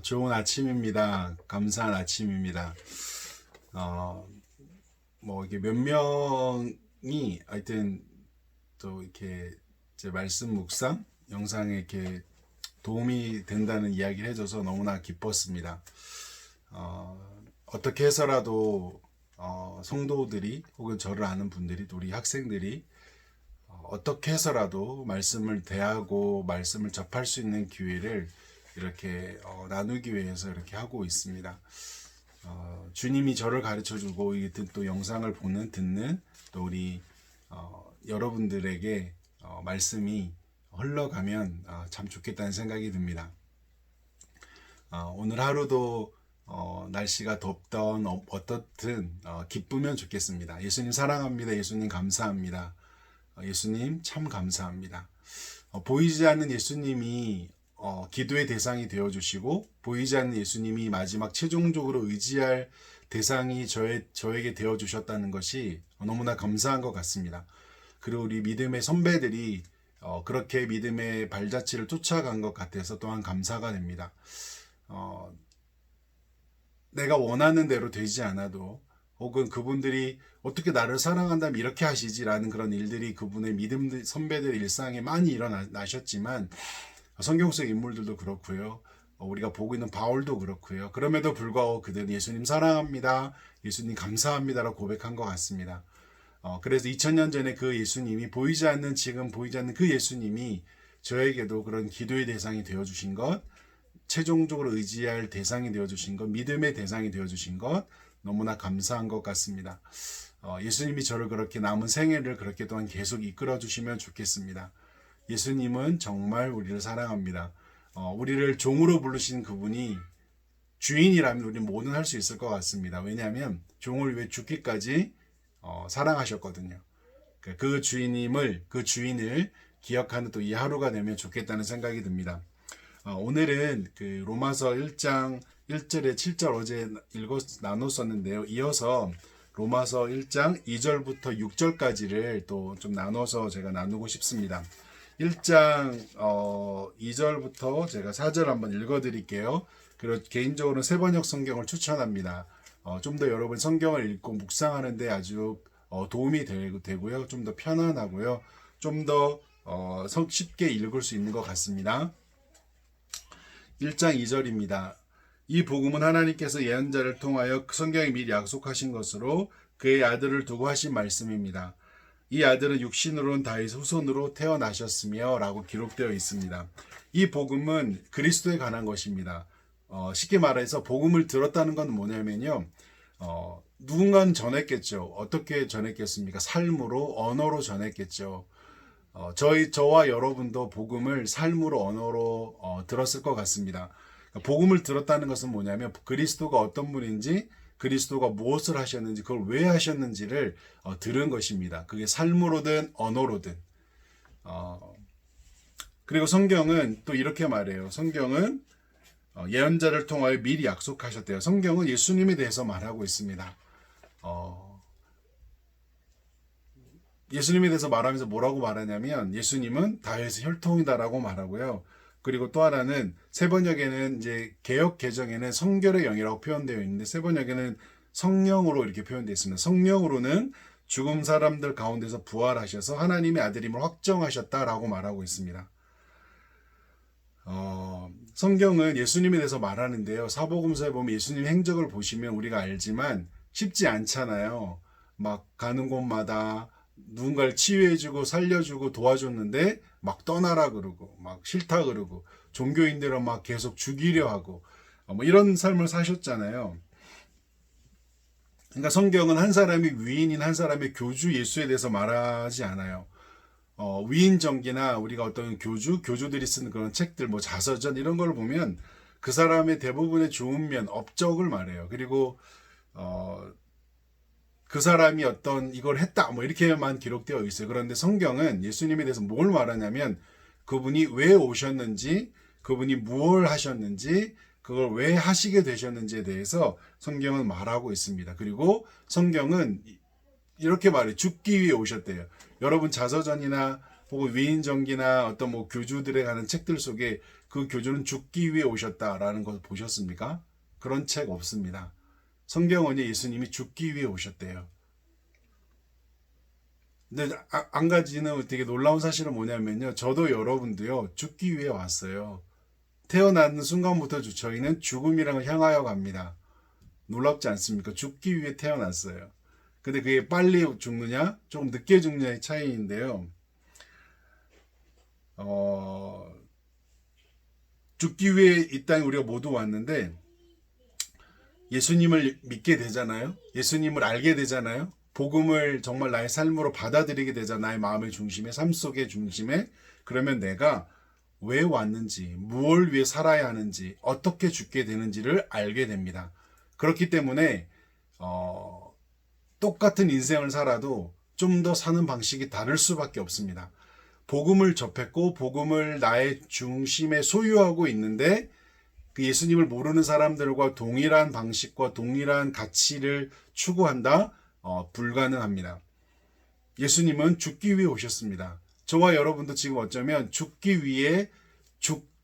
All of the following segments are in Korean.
좋은 아침입니다. 감사한 아침입니다. 어, 이게 몇 명이 하여튼 또 이렇게 제 말씀 묵상 영상에 이렇게 도움이 된다는 이야기를 해줘서 너무나 기뻤습니다. 어떻게 해서라도 성도들이 혹은 저를 아는 분들이 또 우리 학생들이 어떻게 해서라도 말씀을 대하고 말씀을 접할 수 있는 기회를 이렇게 나누기 위해서 이렇게 하고 있습니다. 주님이 저를 가르쳐 주고 또 영상을 보는 듣는 또 우리 여러분들에게 말씀이 흘러가면 참 좋겠다는 생각이 듭니다. 오늘 하루도 날씨가 덥던 어떻든 기쁘면 좋겠습니다. 예수님 사랑합니다. 예수님 감사합니다. 예수님 참 감사합니다. 보이지 않는 예수님이 기도의 대상이 되어주시고 보이지 않는 예수님이 마지막 최종적으로 의지할 대상이 저에게 되어주셨다는 것이 너무나 감사한 것 같습니다. 그리고 우리 믿음의 선배들이 그렇게 믿음의 발자취를 쫓아간 것 같아서 또한 감사가 됩니다. 내가 원하는 대로 되지 않아도 혹은 그분들이 어떻게 나를 사랑한다면 이렇게 하시지라는 그런 일들이 그분의 믿음 선배들 일상에 많이 일어나셨지만 성경 속 인물들도 그렇고요. 우리가 보고 있는 바울도 그렇고요. 그럼에도 불구하고 그들은 예수님 사랑합니다. 예수님 감사합니다라고 고백한 것 같습니다. 그래서 2000년 전에 그 예수님이 지금 보이지 않는 그 예수님이 저에게도 그런 기도의 대상이 되어주신 것, 최종적으로 의지할 대상이 되어주신 것, 믿음의 대상이 되어주신 것, 너무나 감사한 것 같습니다. 예수님이 저를 그렇게 남은 생애를 그렇게 또한 계속 이끌어 주시면 좋겠습니다. 예수님은 정말 우리를 사랑합니다. 우리를 종으로 부르신 그분이 주인이라면 우리는 뭐든 할 수 있을 것 같습니다. 왜냐하면 종을 위해 죽기까지 사랑하셨거든요. 그 주인을 기억하는 또 이 하루가 되면 좋겠다는 생각이 듭니다. 오늘은 그 로마서 1장 1절에 7절 어제 나눴었는데요. 이어서 로마서 1장 2절부터 6절까지를 또 좀 나눠서 제가 나누고 싶습니다. 1장 2절부터 제가 4절 한번 읽어드릴게요. 그리고 개인적으로는 세번역 성경을 추천합니다. 좀 더 여러분 성경을 읽고 묵상하는데 아주 도움이 되고요. 좀 더 편안하고요. 좀 더 쉽게 읽을 수 있는 것 같습니다. 1장 2절입니다. 이 복음은 하나님께서 예언자를 통하여 성경에 미리 약속하신 것으로 그의 아들을 두고 하신 말씀입니다. 이 아들은 육신으로는 다윗 후손으로 태어나셨으며 라고 기록되어 있습니다. 이 복음은 그리스도에 관한 것입니다. 쉽게 말해서 복음을 들었다는 건 뭐냐면요. 누군가는 전했겠죠. 어떻게 전했겠습니까? 삶으로, 언어로 전했겠죠. 저와 여러분도 복음을 삶으로 언어로 들었을 것 같습니다. 복음을 들었다는 것은 뭐냐면 그리스도가 어떤 분인지 그리스도가 무엇을 하셨는지 그걸 왜 하셨는지를 들은 것입니다. 그게 삶으로든 언어로든. 그리고 성경은 또 이렇게 말해요. 성경은 예언자를 통하여 미리 약속하셨대요. 성경은 예수님에 대해서 말하고 있습니다. 예수님에 대해서 말하면서 뭐라고 말하냐면 예수님은 다윗의 혈통이다라고 말하고요. 그리고 또 하나는 세번역에는 이제 개역 개정에는 성결의 영이라고 표현되어 있는데 세번역에는 성령으로 이렇게 표현되어 있습니다. 성령으로는 죽은 사람들 가운데서 부활하셔서 하나님의 아들임을 확정하셨다라고 말하고 있습니다. 성경은 예수님에 대해서 말하는데요. 사복음서에 보면 예수님 행적을 보시면 우리가 알지만 쉽지 않잖아요. 막 가는 곳마다 누군가를 치유해주고 살려주고 도와줬는데 막 떠나라 그러고 막 싫다 그러고 종교인들은 막 계속 죽이려 하고 뭐 이런 삶을 사셨잖아요. 그러니까 성경은 한 사람이 위인인 한 사람의 교주 예수에 대해서 말하지 않아요. 위인전기나 우리가 어떤 교주들이 쓰는 그런 책들, 뭐 자서전 이런 걸 보면 그 사람의 대부분의 좋은 면, 업적을 말해요. 그리고 그 사람이 어떤 이걸 했다 뭐 이렇게만 기록되어 있어요. 그런데 성경은 예수님에 대해서 뭘 말하냐면 그분이 왜 오셨는지, 그분이 무엇을 하셨는지, 그걸 왜 하시게 되셨는지에 대해서 성경은 말하고 있습니다. 그리고 성경은 이렇게 말해요. 죽기 위해 오셨대요. 여러분 자서전이나 혹은 위인전기나 어떤 뭐 교주들에 관한 책들 속에 그 교주는 죽기 위해 오셨다라는 걸 보셨습니까? 그런 책 없습니다. 성경은요, 예수님이 죽기 위해 오셨대요. 근데 한 가지는 되게 놀라운 사실은 뭐냐면요, 저도 여러분도요 죽기 위해 왔어요. 태어나는 순간부터 저희는 죽음이랑을 향하여 갑니다. 놀랍지 않습니까? 죽기 위해 태어났어요. 근데 그게 빨리 죽느냐, 조금 늦게 죽느냐의 차이인데요. 죽기 위해 이 땅에 우리가 모두 왔는데 예수님을 믿게 되잖아요. 예수님을 알게 되잖아요. 복음을 정말 나의 삶으로 받아들이게 되잖아요. 나의 마음의 중심에, 삶 속의 중심에. 그러면 내가 왜 왔는지, 무엇을 위해 살아야 하는지, 어떻게 죽게 되는지를 알게 됩니다. 그렇기 때문에 똑같은 인생을 살아도 좀 더 사는 방식이 다를 수밖에 없습니다. 복음을 접했고 복음을 나의 중심에 소유하고 있는데 그 예수님을 모르는 사람들과 동일한 방식과 동일한 가치를 추구한다? 불가능합니다. 예수님은 죽기 위해 오셨습니다. 저와 여러분도 지금 어쩌면 죽기 위해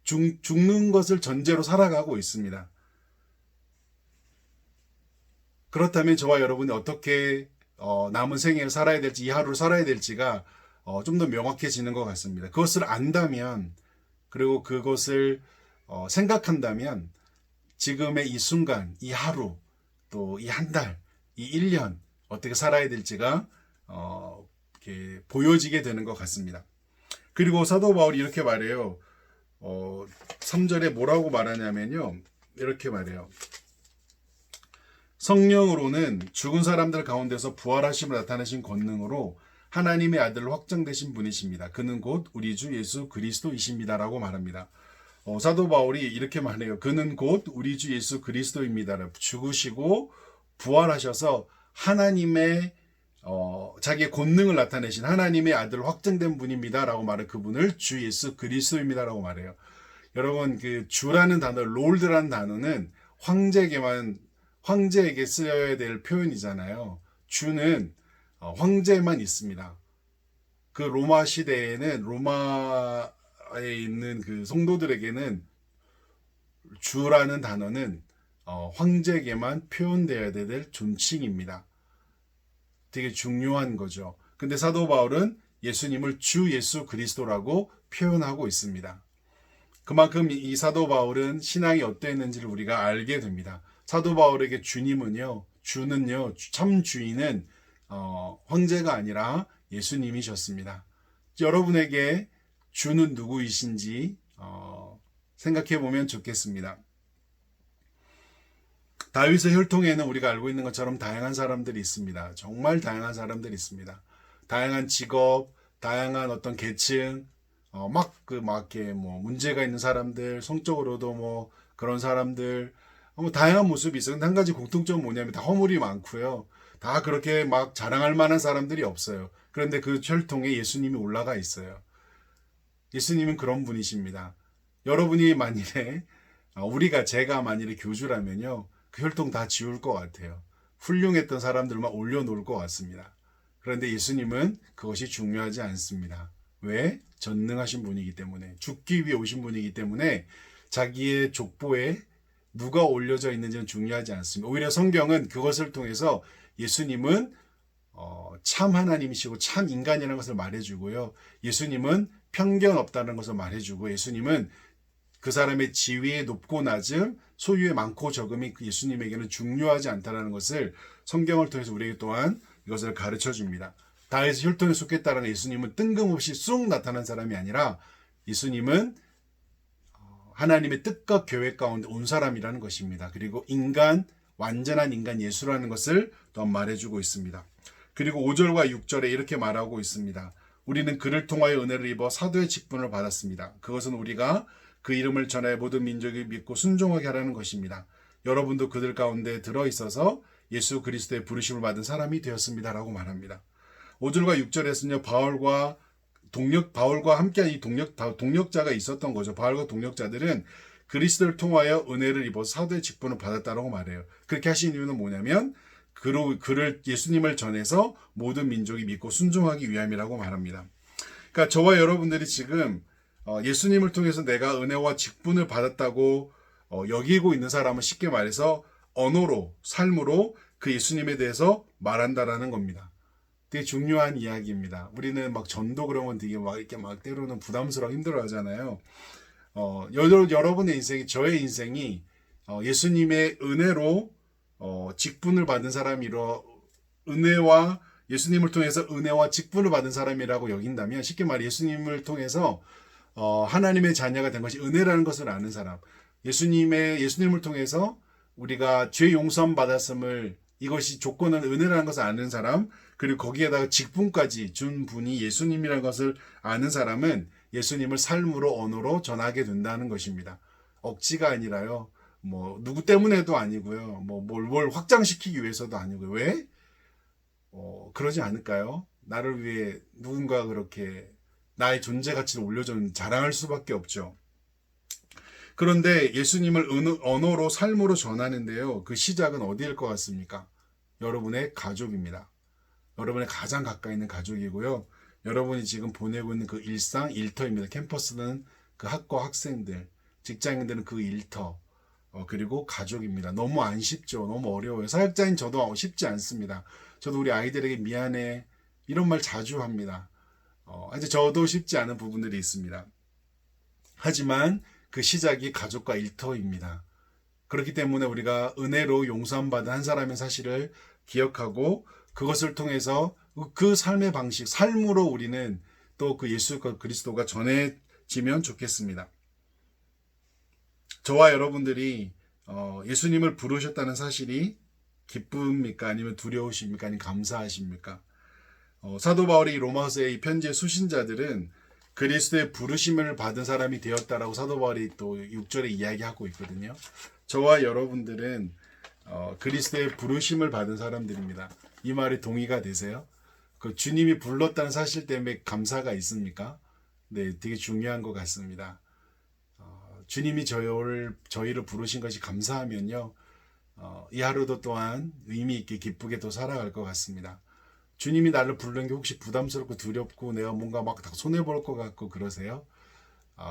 죽는 것을 전제로 살아가고 있습니다. 그렇다면 저와 여러분이 어떻게 남은 생애를 살아야 될지, 이 하루를 살아야 될지가 좀 더 명확해지는 것 같습니다. 그것을 안다면, 그리고 그것을 생각한다면 지금의 이 순간, 이 하루, 또 이 한 달, 이 1년 어떻게 살아야 될지가 이렇게 보여지게 되는 것 같습니다. 그리고 사도 바울이 이렇게 말해요. 3절에 뭐라고 말하냐면요. 이렇게 말해요. 성령으로는 죽은 사람들 가운데서 부활하심을 나타내신 권능으로 하나님의 아들로 확정되신 분이십니다. 그는 곧 우리 주 예수 그리스도이십니다라고 말합니다. 사도 바울이 이렇게 말해요. 그는 곧 우리 주 예수 그리스도입니다. 죽으시고 부활하셔서 하나님의 자기의 권능을 나타내신 하나님의 아들 확정된 분입니다라고 말해 그분을 주 예수 그리스도입니다라고 말해요. 여러분 그 주라는 단어, 롤드라는 단어는 황제에게 쓰여야 될 표현이잖아요. 주는 황제만 있습니다. 그 로마 시대에는 로마에 있는 그 성도들에게는 주라는 단어는 황제에게만 표현되어야 될 존칭입니다. 되게 중요한 거죠. 근데 사도 바울은 예수님을 주 예수 그리스도라고 표현하고 있습니다. 그만큼 이 사도 바울은 신앙이 어땠는지를 우리가 알게 됩니다. 사도 바울에게 주는요, 참 주인은 황제가 아니라 예수님이셨습니다. 여러분에게 주는 누구이신지 생각해 보면 좋겠습니다. 다윗의 혈통에는 우리가 알고 있는 것처럼 다양한 사람들이 있습니다. 정말 다양한 사람들이 있습니다. 다양한 직업, 다양한 어떤 계층, 이렇게 문제가 있는 사람들, 성적으로도 뭐 그런 사람들, 다양한 모습이 있어요. 근데 한 가지 공통점은 뭐냐면 다 허물이 많고요. 다 그렇게 막 자랑할 만한 사람들이 없어요. 그런데 그 혈통에 예수님이 올라가 있어요. 예수님은 그런 분이십니다. 여러분이 만일에 제가 만일에 교주라면요. 그 혈통 다 지울 것 같아요. 훌륭했던 사람들만 올려놓을 것 같습니다. 그런데 예수님은 그것이 중요하지 않습니다. 왜? 전능하신 분이기 때문에, 죽기 위해 오신 분이기 때문에 자기의 족보에 누가 올려져 있는지는 중요하지 않습니다. 오히려 성경은 그것을 통해서 예수님은 참 하나님이시고 참 인간이라는 것을 말해주고요. 예수님은 편견 없다는 것을 말해주고, 예수님은 그 사람의 지위의 높고 낮음, 소유의 많고 적음이 예수님에게는 중요하지 않다는 것을 성경을 통해서 우리에게 또한 이것을 가르쳐 줍니다. 다윗의 혈통에 속했다는 예수님은 뜬금없이 쑥 나타난 사람이 아니라 예수님은 하나님의 뜻과 계획 가운데 온 사람이라는 것입니다. 그리고 완전한 인간 예수라는 것을 또한 말해주고 있습니다. 그리고 5절과 6절에 이렇게 말하고 있습니다. 우리는 그를 통하여 은혜를 입어 사도의 직분을 받았습니다. 그것은 우리가 그 이름을 전하여 모든 민족이 믿고 순종하게 하라는 것입니다. 여러분도 그들 가운데 들어있어서 예수 그리스도의 부르심을 받은 사람이 되었습니다라고 말합니다. 5절과 6절에서는요. 바울과 함께한 이 동력자가 있었던 거죠. 바울과 동력자들은 그리스도를 통하여 은혜를 입어서 사도의 직분을 받았다고 말해요. 그렇게 하신 이유는 뭐냐면 예수님을 전해서 모든 민족이 믿고 순종하기 위함이라고 말합니다. 그러니까 저와 여러분들이 지금 예수님을 통해서 내가 은혜와 직분을 받았다고 여기고 있는 사람은 쉽게 말해서 언어로, 삶으로 그 예수님에 대해서 말한다라는 겁니다. 되게 중요한 이야기입니다. 우리는 막 전도 그런 건 되게 막 이렇게 막 때로는 부담스러워 힘들어 하잖아요. 여러분의 인생이, 저의 인생이 예수님의 은혜로 직분을 받은 사람이로, 은혜와 예수님을 통해서 은혜와 직분을 받은 사람이라고 여긴다면, 쉽게 말해 예수님을 통해서 하나님의 자녀가 된 것이 은혜라는 것을 아는 사람, 예수님을 통해서 우리가 죄 용서함 받았음을, 이것이 조건은 은혜라는 것을 아는 사람, 그리고 거기에다가 직분까지 준 분이 예수님이라는 것을 아는 사람은 예수님을 삶으로, 언어로 전하게 된다는 것입니다. 억지가 아니라요. 뭐 누구 때문에도 아니고요. 뭐 뭘 확장시키기 위해서도 아니고요. 왜? 그러지 않을까요? 나를 위해 누군가 그렇게 나의 존재 가치를 올려주는, 자랑할 수밖에 없죠. 그런데 예수님을 언어로, 삶으로 전하는데요. 그 시작은 어디일 것 같습니까? 여러분의 가족입니다. 여러분의 가장 가까이 있는 가족이고요. 여러분이 지금 보내고 있는 그 일상, 일터입니다. 캠퍼스는 그 학과 학생들, 직장인들은 그 일터, 그리고 가족입니다. 너무 안 쉽죠. 너무 어려워요. 사역자인 저도 쉽지 않습니다. 저도 우리 아이들에게 미안해, 이런 말 자주 합니다. 이제 저도 쉽지 않은 부분들이 있습니다. 하지만 그 시작이 가족과 일터입니다. 그렇기 때문에 우리가 은혜로 용서받은 한 사람의 사실을 기억하고, 그것을 통해서 그 삶의 방식, 삶으로 우리는 또 그 예수 그리스도가 전해지면 좋겠습니다. 저와 여러분들이 예수님을 부르셨다는 사실이 기쁩니까? 아니면 두려우십니까? 아니면 감사하십니까? 사도 바울이 로마서의 이 편지의 수신자들은 그리스도의 부르심을 받은 사람이 되었다라고 사도 바울이 또 6절에 이야기하고 있거든요. 저와 여러분들은 그리스도의 부르심을 받은 사람들입니다. 이 말에 동의가 되세요? 그 주님이 불렀다는 사실 때문에 감사가 있습니까? 네, 되게 중요한 것 같습니다. 주님이 저희를 부르신 것이 감사하면요, 이 하루도 또한 의미 있게 기쁘게 또 살아갈 것 같습니다. 주님이 나를 부르는 게 혹시 부담스럽고 두렵고 내가 뭔가 막 손해볼 것 같고 그러세요?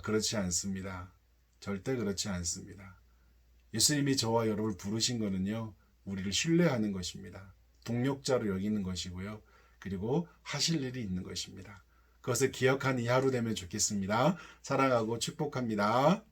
그렇지 않습니다. 절대 그렇지 않습니다. 예수님이 저와 여러분을 부르신 거는요, 우리를 신뢰하는 것입니다. 동력자로 여기는 것이고요. 그리고 하실 일이 있는 것입니다. 그것을 기억하는 이 하루 되면 좋겠습니다. 사랑하고 축복합니다.